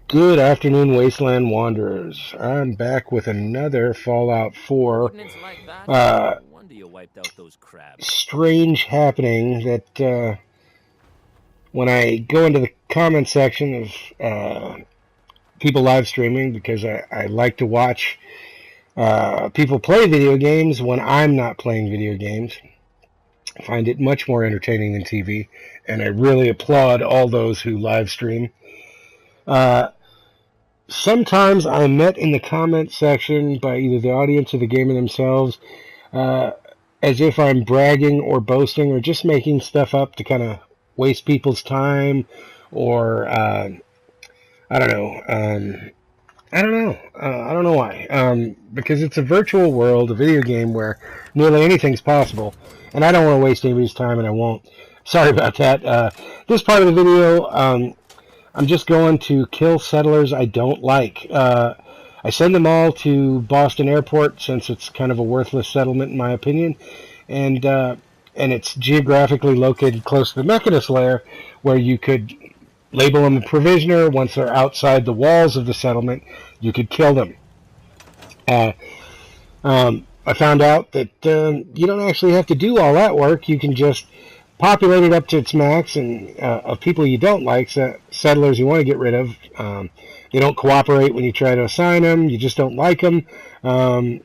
Good afternoon, Wasteland Wanderers. I'm back with another Fallout 4 Ordnance like that? uh, No wonder you wiped out those crabs. strange happening that when I go into the comment section of people live streaming, because I like to watch people play video games when I'm not playing video games. I find it much more entertaining than TV, and I really applaud all those who live stream. Sometimes I'm met in the comment section by either the audience or the gamer themselves uh, as if I'm bragging or boasting or just making stuff up to kind of waste people's time or I don't know. I don't know why. Because it's a virtual world, a video game where nearly anything's possible, and I don't want to waste anybody's time, and I won't. Sorry about that. This part of the video, I'm just going to kill settlers I don't like. I send them all to Boston Airport since it's kind of a worthless settlement in my opinion, and it's geographically located close to the Mechanist lair, where you could label them a provisioner. Once they're outside the walls of the settlement, you could kill them. I found out that you don't actually have to do all that work. You can just populate it up to its max, and of people you don't like, settlers you want to get rid of. They don't cooperate when you try to assign them. You just don't like them for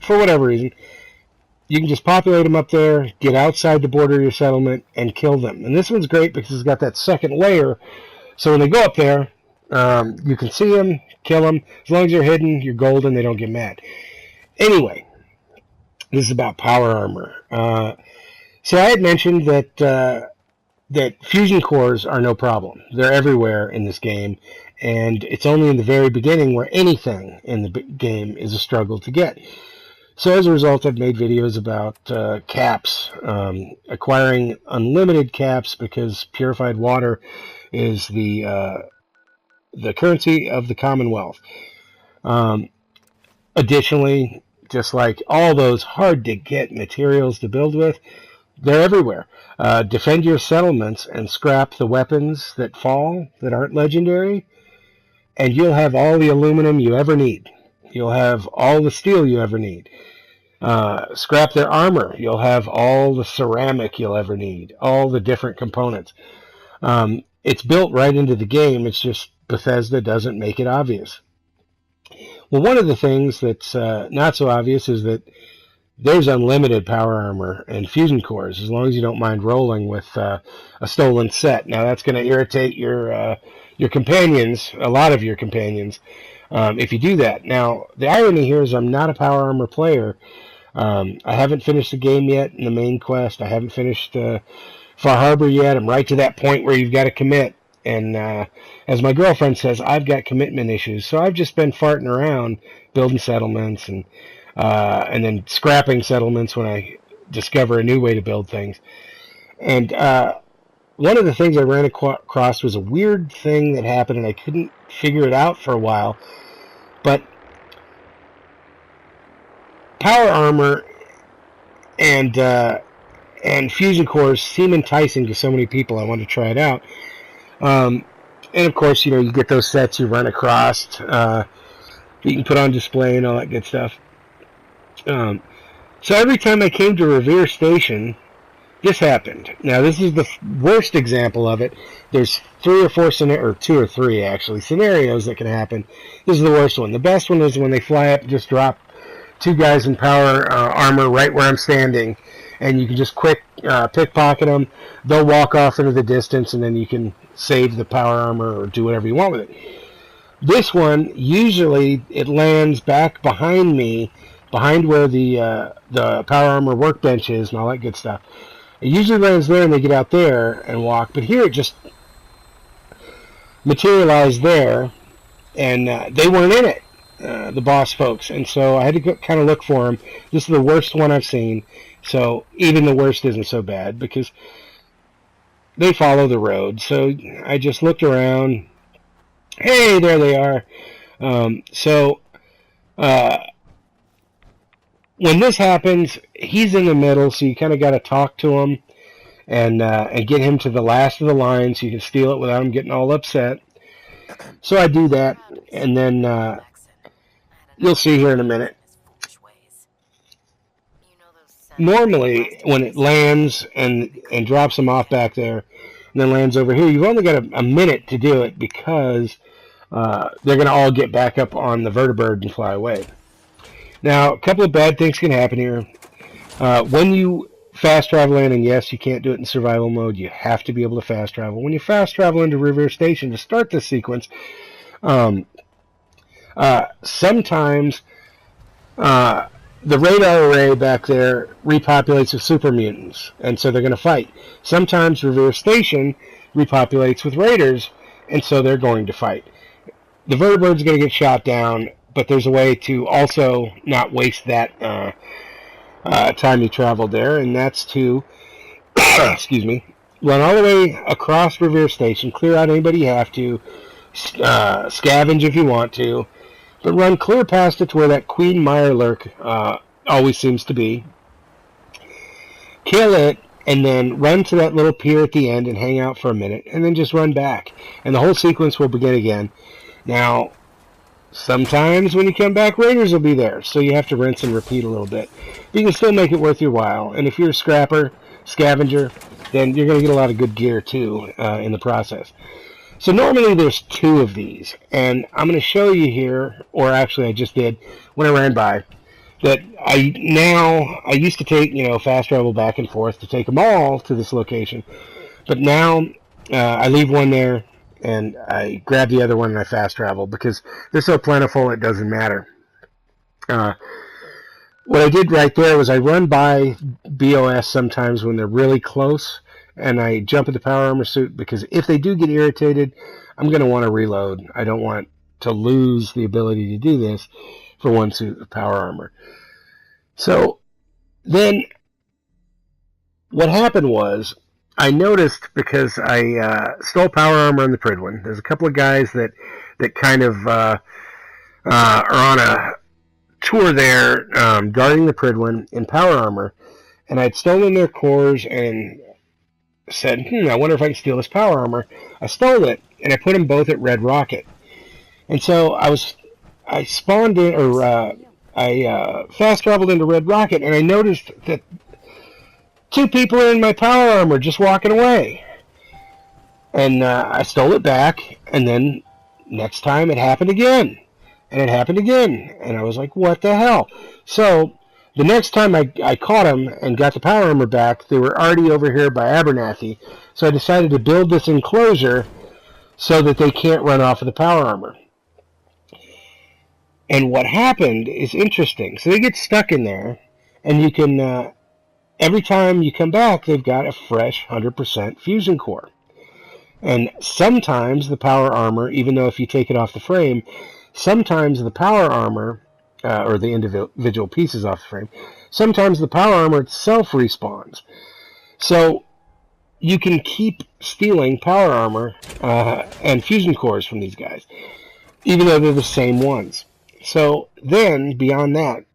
whatever reason. You can just populate them up there, get outside the border of your settlement, and kill them. And this one's great because it's got that second layer. So when they go up there, you can see them, kill them. As long as they're hidden, you're golden. They don't get mad. Anyway, this is about power armor. So I had mentioned that fusion cores are no problem. They're everywhere in this game, and it's only in the very beginning where anything in the game is a struggle to get. So as a result, I've made videos about caps, acquiring unlimited caps because purified water is the currency of the Commonwealth. Additionally, just like all those hard-to-get materials to build with, they're everywhere. Defend your settlements and scrap the weapons that fall that aren't legendary, and you'll have all the aluminum you ever need. You'll have all the steel you ever need. Scrap their armor. You'll have all the ceramic you'll ever need, all the different components. It's built right into the game. It's just Bethesda doesn't make it obvious. Well, one of the things that's not so obvious is that there's unlimited power armor and fusion cores, as long as you don't mind rolling with a stolen set. Now, that's going to irritate your companions, a lot of your companions, if you do that. Now, the irony here is I'm not a power armor player. I haven't finished the game yet in the main quest. I haven't finished Far Harbor yet. I'm right to that point where you've got to commit. And as my girlfriend says, I've got commitment issues. So I've just been farting around, building settlements, and then scrapping settlements when I discover a new way to build things. And one of the things I ran across was a weird thing that happened, and I couldn't figure it out for a while. But power armor and fusion cores seem enticing to so many people. I wanted to try it out. And of course, you get those sets you run across. You can put on display and all that good stuff. So every time I came to Revere Station, this happened. Now, this is the worst example of it. There's 3 or 4 or 2 or 3 actually scenarios that can happen. This is the worst one. The best one is when they fly up and just drop 2 guys in power armor right where I'm standing, and you can just quick pickpocket them. They'll walk off into the distance, and then you can save the power armor or do whatever you want with it. This one, usually it lands back behind me, behind where the power armor workbench is and all that good stuff. It usually lands there and they get out there and walk, but here it just materialized there, and they weren't in it, the boss folks, and so I had to kind of look for them. This is the worst one I've seen, so even the worst isn't so bad because they follow the road. So I just looked around. Hey, there they are. When this happens, he's in the middle, so you kind of got to talk to him and get him to the last of the line so you can steal it without him getting all upset. So I do that, and then you'll see here in a minute. Normally, when it lands and drops them off back there, and then lands over here, you've only got a minute to do it because they're going to all get back up on the vertibird and fly away. Now, a couple of bad things can happen here. When you fast travel in, and yes, you can't do it in survival mode, you have to be able to fast travel. When you fast travel into Revere Station to start this sequence, sometimes the radar array back there repopulates with super mutants, and so they're going to fight. Sometimes Revere Station repopulates with raiders, and so they're going to fight. The vertibird's going to get shot down, but there's a way to also not waste that time you traveled there, and that's to, excuse me, run all the way across Revere Station, clear out anybody you have to, scavenge if you want to, but run clear past it to where that Queen Mirelurk always seems to be. Kill it, and then run to that little pier at the end and hang out for a minute, and then just run back. And the whole sequence will begin again. Now, sometimes when you come back, raiders will be there, so you have to rinse and repeat a little bit. But you can still make it worth your while. And if you're a scavenger, then you're going to get a lot of good gear, too, in the process. So normally there's 2 of these, and I'm going to show you here, or actually I just did when I ran by, that I used to take, fast travel back and forth to take them all to this location, but now I leave one there and I grab the other one and I fast travel because they're so plentiful it doesn't matter. What I did right there was I run by B.O.S. sometimes when they're really close, and I jump in the power armor suit because if they do get irritated, I'm going to want to reload. I don't want to lose the ability to do this for one suit of power armor. So then what happened was I noticed, because I stole power armor on the Pridwin, there's a couple of guys that kind of are on a tour there guarding the Pridwin in power armor, and I'd stolen their cores and said, I wonder if I can steal this power armor. I stole it, and I put them both at Red Rocket. And so I spawned in, or I fast traveled into Red Rocket, and I noticed that 2 people are in my power armor just walking away. And I stole it back, and then next time it happened again. And it happened again. And I was like, what the hell? So the next time I caught them and got the power armor back, they were already over here by Abernathy. So I decided to build this enclosure so that they can't run off of the power armor. And what happened is interesting. So they get stuck in there, and you can, every time you come back, they've got a fresh 100% fusion core. And sometimes the power armor, even though if you take it off the frame, sometimes the power armor, or the individual pieces off the frame, sometimes the power armor itself respawns. So you can keep stealing power armor and fusion cores from these guys, even though they're the same ones. So then, beyond that,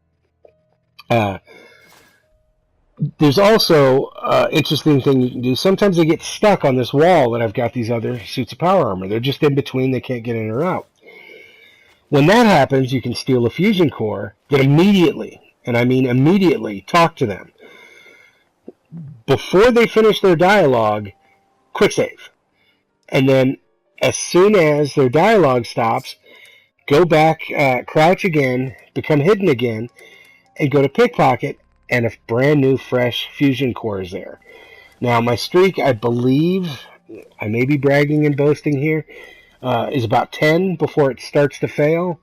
there's also an interesting thing you can do. Sometimes they get stuck on this wall that I've got these other suits of power armor. They're just in between. They can't get in or out. When that happens, you can steal a fusion core that immediately, and I mean immediately, talk to them. Before they finish their dialogue, quick save. And then as soon as their dialogue stops, go back, crouch again, become hidden again, and go to pickpocket, and a brand new fresh fusion core is there. Now my streak, I believe, I may be bragging and boasting here, is about 10 before it starts to fail,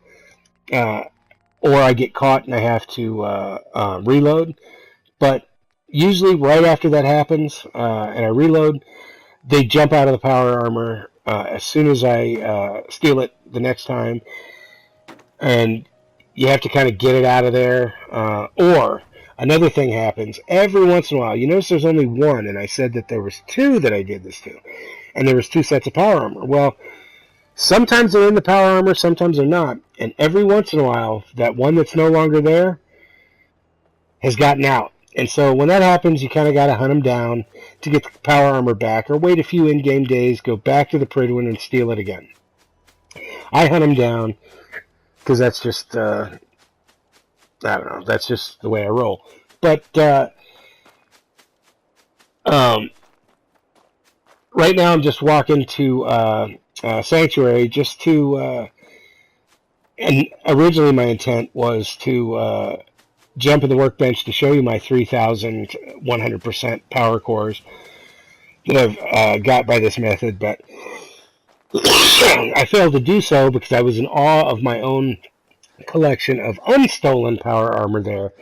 or I get caught and I have to reload. But usually right after that happens, and I reload, they jump out of the power armor as soon as I steal it the next time, and you have to kind of get it out of there. Or another thing happens every once in a while. You notice there's only one, and I said that there was 2 that I did this to, and there was 2 sets of power armor. Well, sometimes they're in the power armor, sometimes they're not, and every once in a while, that one that's no longer there has gotten out. And so when that happens, you kind of got to hunt them down to get the power armor back, or wait a few in-game days, go back to the Pridwin and steal it again. I hunt them down because that's just, I don't know, that's just the way I roll. But right now I'm just walking to Sanctuary just to, and originally my intent was to jump in the workbench to show you my 3,100% power cores that I've got by this method, but I failed to do so because I was in awe of my own collection of unstolen power armor there.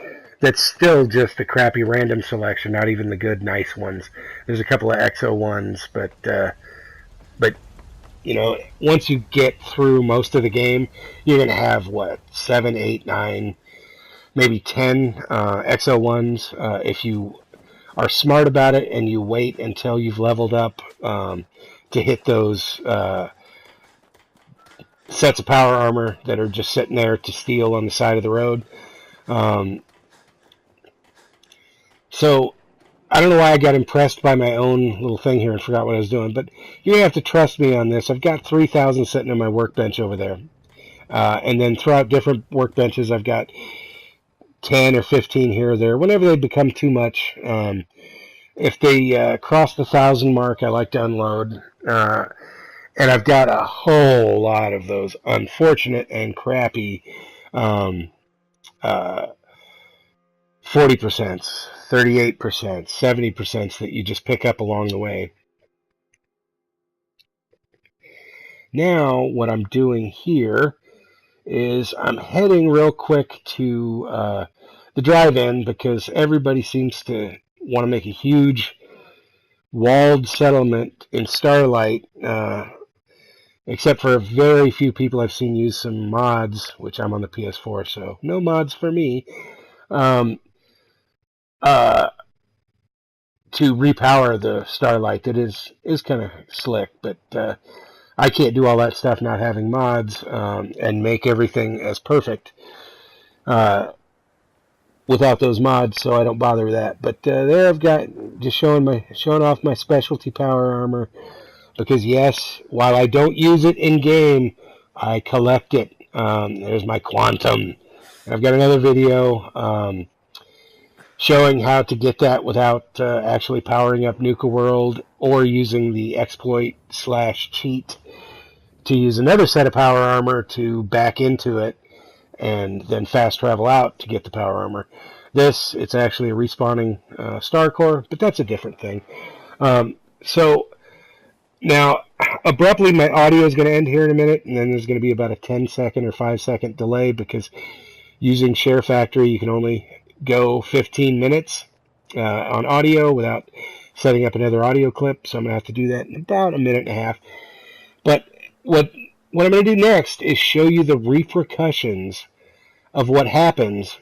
That's still just a crappy random selection, not even the good, nice ones. There's a couple of EXO ones, but you know, once you get through most of the game, you're gonna have what 7, 8, 9, maybe 10 EXO ones if you are smart about it and you wait until you've leveled up to hit those sets of power armor that are just sitting there to steal on the side of the road. So I don't know why I got impressed by my own little thing here and forgot what I was doing, but you're going to have to trust me on this. I've got 3,000 sitting on my workbench over there. And then throughout different workbenches, I've got 10 or 15 here or there, whenever they become too much. If they cross the 1,000 mark, I like to unload. And I've got a whole lot of those unfortunate and crappy 40%, 38%, 70% that you just pick up along the way. Now, what I'm doing here is I'm heading real quick to the drive-in because everybody seems to want to make a huge walled settlement in Starlight, except for very few people I've seen use some mods, which I'm on the PS4, so no mods for me, to repower the Starlight. That is kind of slick, but I can't do all that stuff not having mods and make everything as perfect without those mods, so I don't bother with that. But there I've got just showing off my specialty power armor. Because yes, while I don't use it in game, I collect it. There's my quantum. I've got another video showing how to get that without actually powering up Nuka World or using the exploit/cheat to use another set of power armor to back into it and then fast travel out to get the power armor. It's actually a respawning star core, but that's a different thing. So now, abruptly, my audio is going to end here in a minute, and then there's going to be about a 10-second or 5-second delay because using SHAREfactory, you can only go 15 minutes on audio without setting up another audio clip, so I'm going to have to do that in about a minute and a half. But what I'm going to do next is show you the repercussions of what happens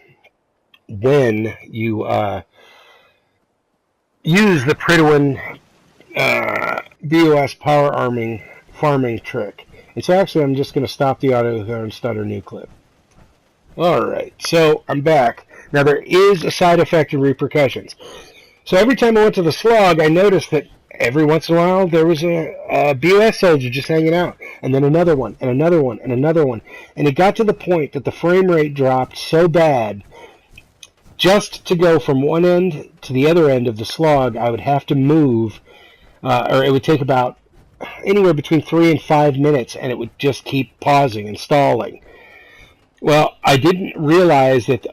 when you use the Prydwen B.O.S. power farming trick. And so actually I'm just going to stop the audio here and start a new clip. Alright, so I'm back. Now there is a side effect of repercussions. So every time I went to the slog, I noticed that every once in a while there was a B.O.S. soldier just hanging out. And then another one, and another one, and another one. And it got to the point that the frame rate dropped so bad, just to go from one end to the other end of the slog, I would have to move or it would take about anywhere between 3 and 5 minutes, and it would just keep pausing and stalling. Well, I didn't realize that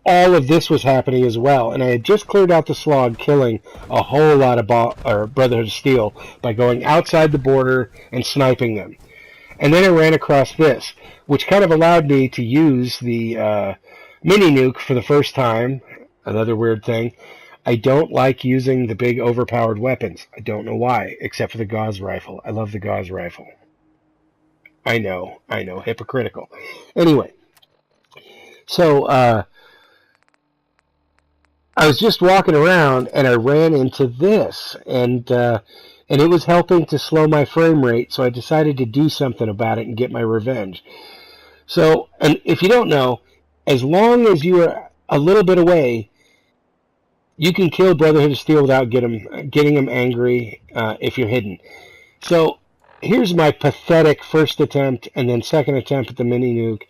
all of this was happening as well, and I had just cleared out the slog, killing a whole lot of Brotherhood of Steel by going outside the border and sniping them. And then I ran across this, which kind of allowed me to use the mini nuke for the first time. Another weird thing. I don't like using the big overpowered weapons. I don't know why, except for the Gauss rifle. I love the Gauss rifle. I know, hypocritical. Anyway, so I was just walking around and I ran into this, and it was helping to slow my frame rate, so I decided to do something about it and get my revenge. So, and if you don't know, as long as you are a little bit away, you can kill Brotherhood of Steel without getting them angry if you're hidden. So here's my pathetic first attempt and then second attempt at the mini nuke.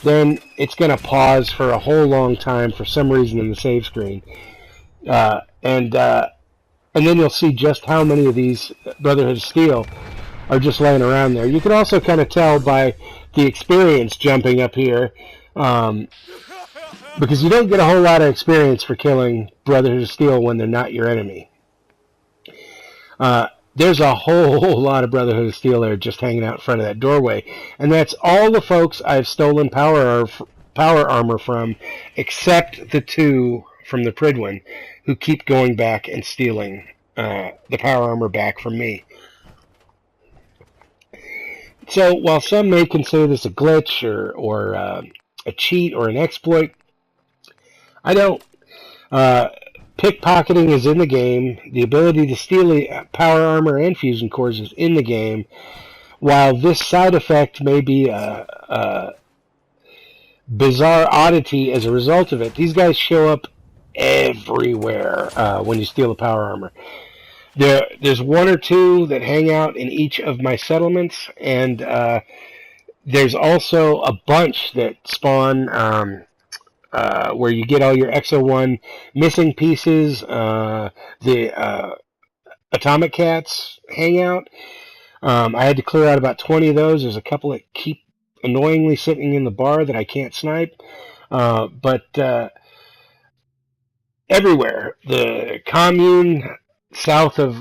Then it's going to pause for a whole long time for some reason in the save screen. And then you'll see just how many of these Brotherhood of Steel are just laying around there. You can also kind of tell by the experience jumping up here, because you don't get a whole lot of experience for killing Brotherhood of Steel when they're not your enemy. There's a whole lot of Brotherhood of Steel there just hanging out in front of that doorway. And that's all the folks I've stolen power armor from, except the two from the Pridwin, who keep going back and stealing the power armor back from me. So while some may consider this a glitch or a cheat or an exploit, I don't. Pickpocketing is in the game. The ability to steal power armor and fusion cores is in the game. While this side effect may be a bizarre oddity as a result of it, these guys show up everywhere when you steal the power armor. There's one or two that hang out in each of my settlements, and there's also a bunch that spawn where you get all your XO1 missing pieces. The Atomic Cats hang out. I had to clear out about 20 of those. There's a couple that keep annoyingly sitting in the bar that I can't snipe. But everywhere. The commune south of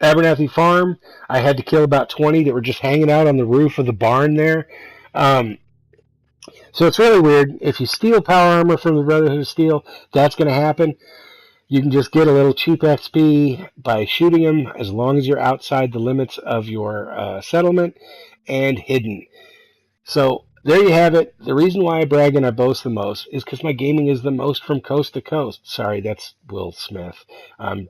Abernathy Farm, I had to kill about 20 that were just hanging out on the roof of the barn there. So it's really weird. If you steal power armor from the Brotherhood of Steel, that's going to happen. You can just get a little cheap XP by shooting them as long as you're outside the limits of your settlement and hidden. So there you have it. The reason why I brag and I boast the most is because my gaming is the most from coast to coast. Sorry, that's Will Smith. I'm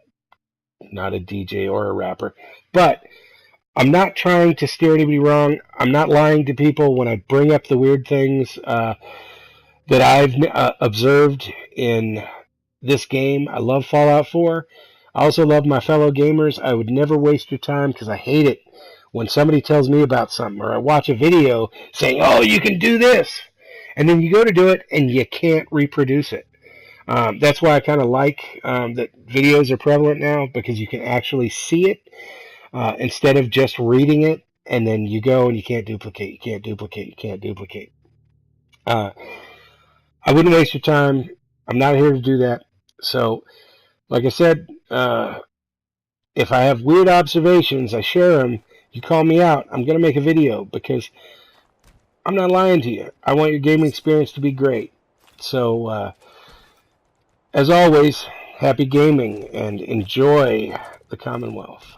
not a DJ or a rapper. But I'm not trying to steer anybody wrong. I'm not lying to people when I bring up the weird things that I've observed in this game. I love Fallout 4. I also love my fellow gamers. I would never waste your time because I hate it when somebody tells me about something or I watch a video saying, oh, you can do this. And then you go to do it and you can't reproduce it. That's why I kind of like that videos are prevalent now, because you can actually see it instead of just reading it, and then you go and you can't duplicate, you can't duplicate, you can't duplicate. I wouldn't waste your time. I'm not here to do that. So, like I said, if I have weird observations, I share them. You call me out, I'm going to make a video, because I'm not lying to you. I want your gaming experience to be great. So, as always, happy gaming and enjoy the Commonwealth.